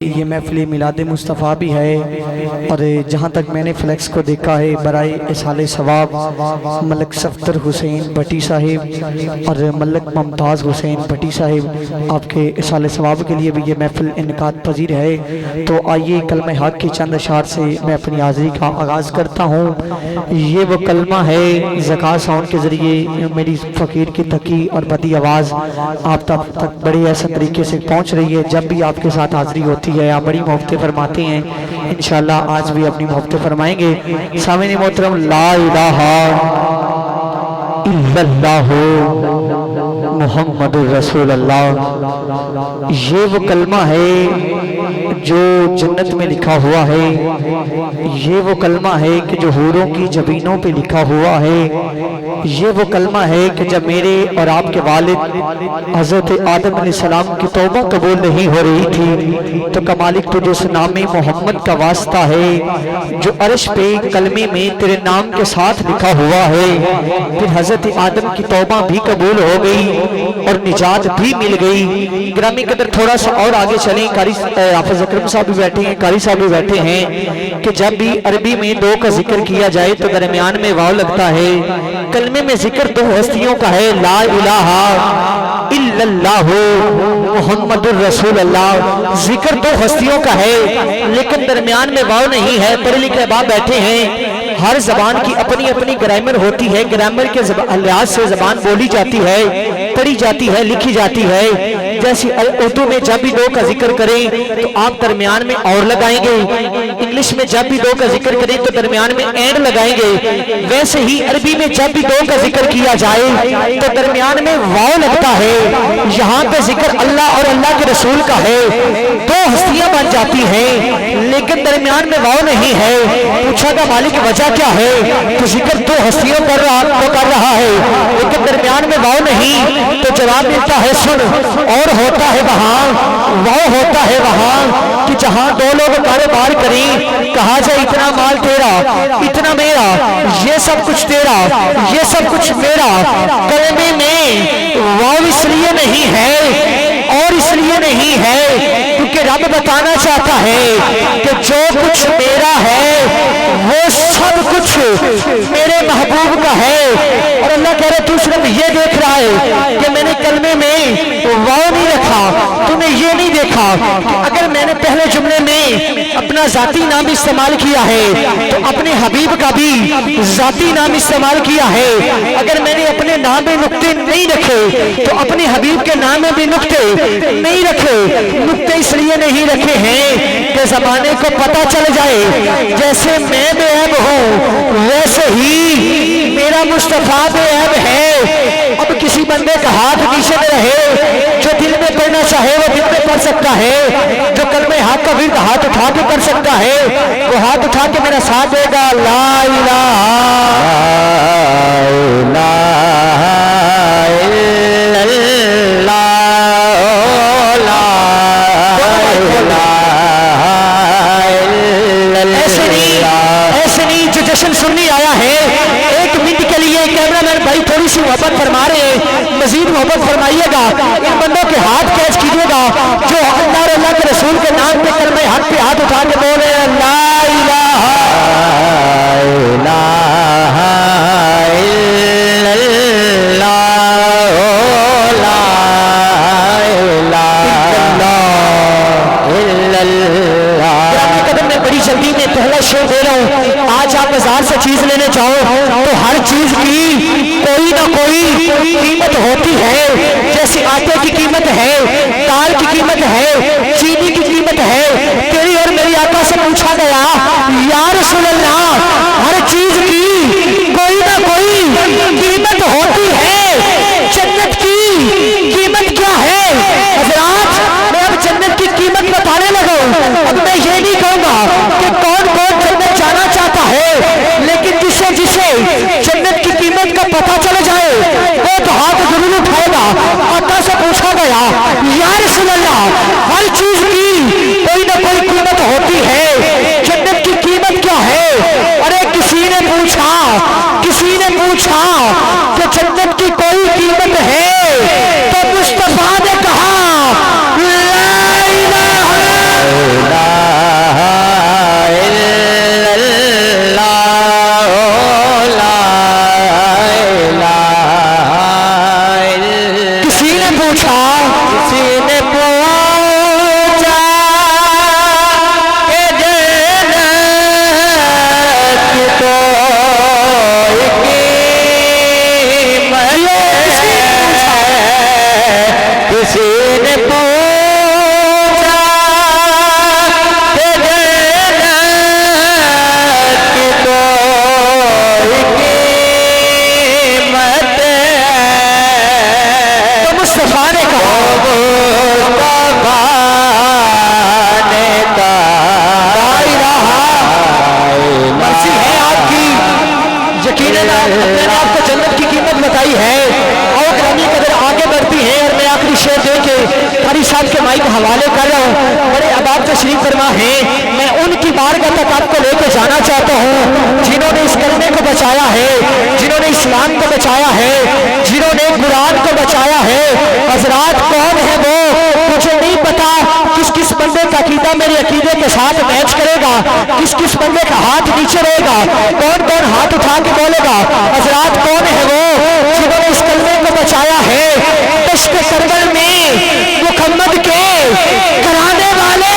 یہ محفل میلاد مصطفیٰ بھی ہے اور جہاں تک میں نے فلیکس کو دیکھا ہے برائے اصال ثواب ملک صفدر حسین بھٹی صاحب اور ملک ممتاز حسین بھٹی صاحب آپ کے اصال ثواب کے لیے بھی یہ محفل انعقاد پذیر ہے۔ تو آئیے کلمہ حق کی چند اشعار سے میں اپنی حاضری کا آغاز کرتا ہوں۔ یہ وہ کلمہ ہے زکاة ساؤنڈ کے ذریعے میری فقیر کی تکی اور بدی آواز آپ تک بڑے ایسا طریقے سے پہنچ رہی ہے۔ جب بھی آپ کے ساتھ حاضری ہوتی ہے آپ بڑی محبتیں فرماتے ہیں، انشاءاللہ آج بھی اپنی محبتیں فرمائیں گے۔ سامعین محترم، لا الہ الا اللہ محمد رسول اللہ، یہ وہ کلمہ ہے جو جنت میں لکھا ہوا ہے، یہ وہ کلمہ ہے کہ جو حوروں کی جبینوں پہ لکھا ہوا ہے، یہ وہ کلمہ ہے کہ جب میرے اور آپ کے والد حضرت آدم علیہ السلام کی توبہ قبول نہیں ہو رہی تھی تو کمالک تجھے اس نام محمد کا واسطہ ہے جو عرش پہ کلمے میں تیرے نام کے ساتھ لکھا ہوا ہے۔ پھر حضرت آدم کی توبہ بھی قبول ہو گئی اور نجات بھی مل گئی۔ گرامی قدر تھوڑا سا اور آگے چلیں، قاری حافظ اکرم صاحب بھی بیٹھے ہیں، قاری صاحب بھی بیٹھے ہیں کہ جب بھی عربی میں دو کا ذکر کیا جائے تو درمیان میں واو لگتا ہے۔ کلمے میں ذکر دو ہستیوں کا ہے، لا الہ الا اللہ محمد الرسول اللہ، ذکر دو ہستیوں کا ہے لیکن درمیان میں واو نہیں ہے۔ پڑھے لکھے احباب بیٹھے ہیں، ہر زبان کی اپنی اپنی گرامر ہوتی ہے، گرامر کے لحاظ سے زبان بولی جاتی ہے، پڑھی جاتی ہے، لکھی جاتی ہے۔ جیسے اردو میں جب بھی دو کا ذکر کریں تو آپ درمیان میں اور لگائیں گے، انگلش میں جب بھی دو کا ذکر کریں تو درمیان میں اینڈ لگائیں گے، ویسے ہی عربی میں جب بھی دو کا ذکر کیا جائے تو درمیان میں واو لگتا ہے۔ یہاں پہ ذکر اللہ اور اللہ کے رسول کا ہے، دو ہستیاں بن جاتی ہیں لیکن درمیان میں واو نہیں ہے۔ پوچھا گا مالک وجہ کیا ہے؟ تو ذکر دو ہستیوں کر رہا ہے لیکن درمیان میں واو نہیں، تو جواب ملتا ہے سن، اور ہوتا ہے وہاں، وہ ہوتا ہے وہاں کہ جہاں دو لوگ کاروبار کریں، کہا جائے اتنا مال تیرا، اتنا میرا، یہ سب کچھ تیرا، یہ سب کچھ میرا۔ کلمے میں واو اس لیے نہیں ہے اور اس لیے نہیں ہے کیونکہ رب بتانا چاہتا ہے کہ جو کچھ میرا ہے وہ سب کچھ میرے محبوب کا ہے۔ اور اللہ کہہ رہے تو صرف یہ دیکھ رہا ہے کہ میں نے کلمے میں واو نہیں رکھا، تو نے یہ نہیں دیکھا کہ اگر میں نے پہلے جملے میں اپنا ذاتی نام استعمال کیا ہے تو اپنے حبیب کا بھی ذاتی نام استعمال کیا ہے۔ اگر میں نے اپنے نام میں نقطے نہیں رکھے تو اپنے حبیب کے نام میں بھی نقطے نہیں رکھے۔ نقطے اس لیے نہیں رکھے ہیں کہ زمانے کو پتہ چل جائے جیسے میں بے عیب ہوں ویسے ہی میرا مصطفیٰ بے عیب ہے۔ اب کسی بندے کا ہاتھ نیچے میں رہے، جو دل میں پڑھنا چاہے وہ دل میں پڑھ سکتا ہے، جو کلمہ حق کا ورد ہاتھ اٹھا کے کر سکتا ہے وہ ہاتھ اٹھا کے میرا ساتھ دے گا۔ لا الہ الا ایسے نہیں جو جشن سننی آیا ہے ایک منٹ کے لیے کیمرہ مین بھائی تھوڑی سی محبت فرما رہے ہیں، مزید محبت فرمائیے گا، ان بندوں کے ہاتھ کیچ کیجیے گا جو اللہ اور اللہ کے رسول کے نام پہ کلمہ حق پہ ہاتھ اٹھا کے بولے لا الہ الا جلدی میں پہلا شعر دے رہا ہوں۔ آج آپ بازار سے چیز لینے جاؤ تو ہر چیز کی کوئی نہ کوئی قیمت ہوتی ہے، جیسے آٹے کی قیمت ہے، دال کی قیمت ہے، چینی کی قیمت ہے۔ تیری اور میری آقا سے پوچھا گیا یا رسول اللہ ہر چیز کی کوئی نہ کوئی قیمت ہوتی ہے، جنت کی قیمت کیا ہے؟ حضرات میں اب جنت کی قیمت بتانے لگا ہوں۔ اب میں یہ نہیں کہوں گا کہ کون کون جنت جانا چاہتا ہے، لیکن جسے جنت کی قیمت کا پتہ چل جائے وہ تو ہاتھ ضرور اٹھائے گا۔ آقا سے پوچھا گیا یا رسول اللہ ہر چیز کی چاہتا ہوں جنہوں نے اس کلمے کو بچایا ہے، جنہوں نے اسلام کو بچایا ہے، جنہوں نے قرآن کو بچایا ہے، حضرات کون ہے وہ؟ مجھے نہیں پتا کس کس بندے کا عقیدہ میرے عقیدے کے ساتھ میچ کرے گا، کس کس بندے کا ہاتھ نیچے رہے گا، کون کون ہاتھ اٹھا کے بولے گا حضرات کون ہے وہ جنہوں نے اس کلمے کو بچایا ہے؟ دشت کربل میں محمد کے کرانے والے،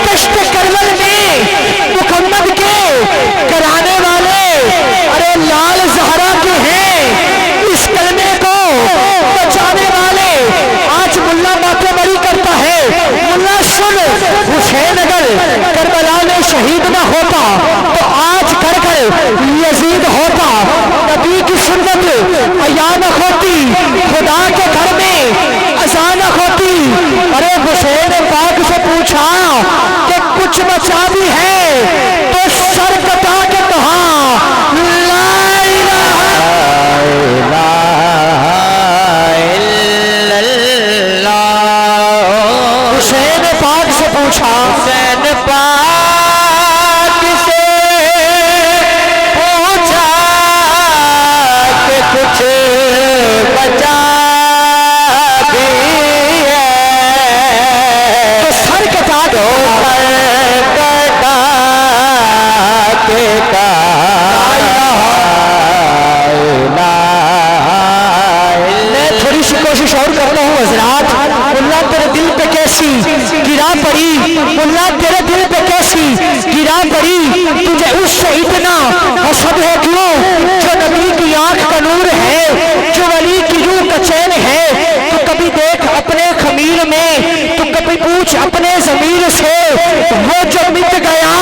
دشت کربل میں محمد کے کرانے والے، ارے لال زہرا کے ہیں اس کلمے کو بچانے والے۔ آج ملا باتیں بڑی کرتا ہے، ملا سن، حسین اگر کربلا میں شہید نہ ہوتا تو آج گھر گھر یزید ہوتا، نبی کی سنت عیان ہوتی، خدا کے گھر میں اذان ہوتی۔ ارے حسین پاک سے پوچھا کہ کچھ بچا بھی ہے تو سر کٹا کے کہا لا الہ الا اللہ۔ حسین پاک سے پوچھا، حسین پاک سے پوچھا کہ کچھ بچا بھی ہے تو سر کٹا دو، سر کٹا کے میں تھوڑی سی کوشش اور کرتا ہوں حضرات۔ اللہ تیرے دل پہ کیسی گرا پڑی، اللہ تیرے دل پہ کیسی گرا پڑی، تجھے اس سے اتنا حسد ہے کیوں؟ جو نبی کی آنکھ کا نور ہے، جو ولی کی روح کا چین ہے، تو کبھی دیکھ اپنے خمیر میں، تو کبھی پوچھ اپنے ضمیر سے، وہ جو مٹ گیا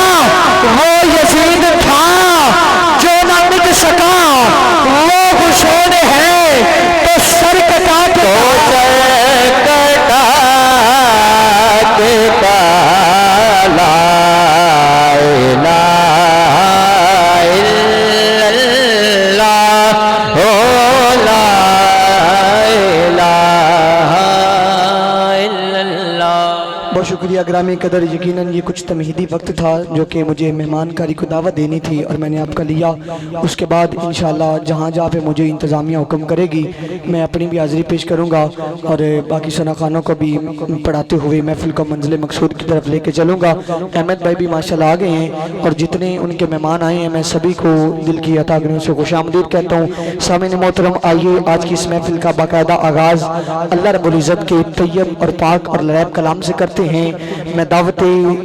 وہ یزید تھا، جو نہ مٹ سکا وہ حسین ہے، تو سر کٹا کے لا الہ الا اللہ، لا الہ الا اللہ۔ بہت شکریہ گرامی قدر، یقیناً یہ کچھ تمہیدی وقت تھا جو کہ مجھے مہمان کاری کو دعوت دینی تھی اور میں نے آپ کا لیا۔ اس کے بعد انشاءاللہ جہاں جہاں پہ مجھے انتظامیہ حکم کرے گی میں اپنی بھی حاضری پیش کروں گا اور باقی ثنا خانوں کو بھی پڑھاتے ہوئے محفل کو منزل مقصود کی طرف لے کے چلوں گا۔ احمد بھائی بھی ماشاءاللہ آ گئے ہیں اور جتنے ان کے مہمان آئے ہیں میں سبھی کو دل کی عطا گریوں سے خوش آمدید کہتا ہوں۔ سامعین محترم، آئیے آج کی اس محفل کا باقاعدہ آغاز اللہ رب العزت کے طیب اور پاک اور لطیف کلام سے کرتے ہیں۔ میں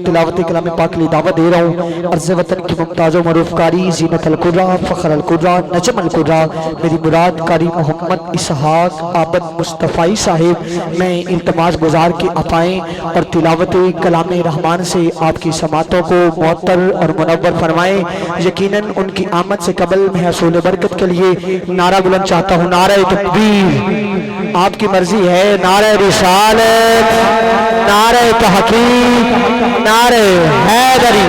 تلاوت کلام پاک کے لیے دعوت دے رہا ہوں۔ عرض وطن کی ممتاز و معروف کاری، زینت القرہ، فخر القرہ، نجم القرہ، میری مراد قاری محمد اسحاق عابد مصطفی صاحب، میں التماس گزار کے آپ آئیں اور تلاوت کلام رحمان سے آپ کی سماعتوں کو معطر اور منور فرمائیں۔ یقیناً ان کی آمد سے قبل میں حصول برکت کے لیے نعرہ بلند چاہتا ہوں، نعرہ تکبیر، آپ کی مرضی ہے، نعرہ رسالت، نعرہ تحقیق، نعرہ حیدری۔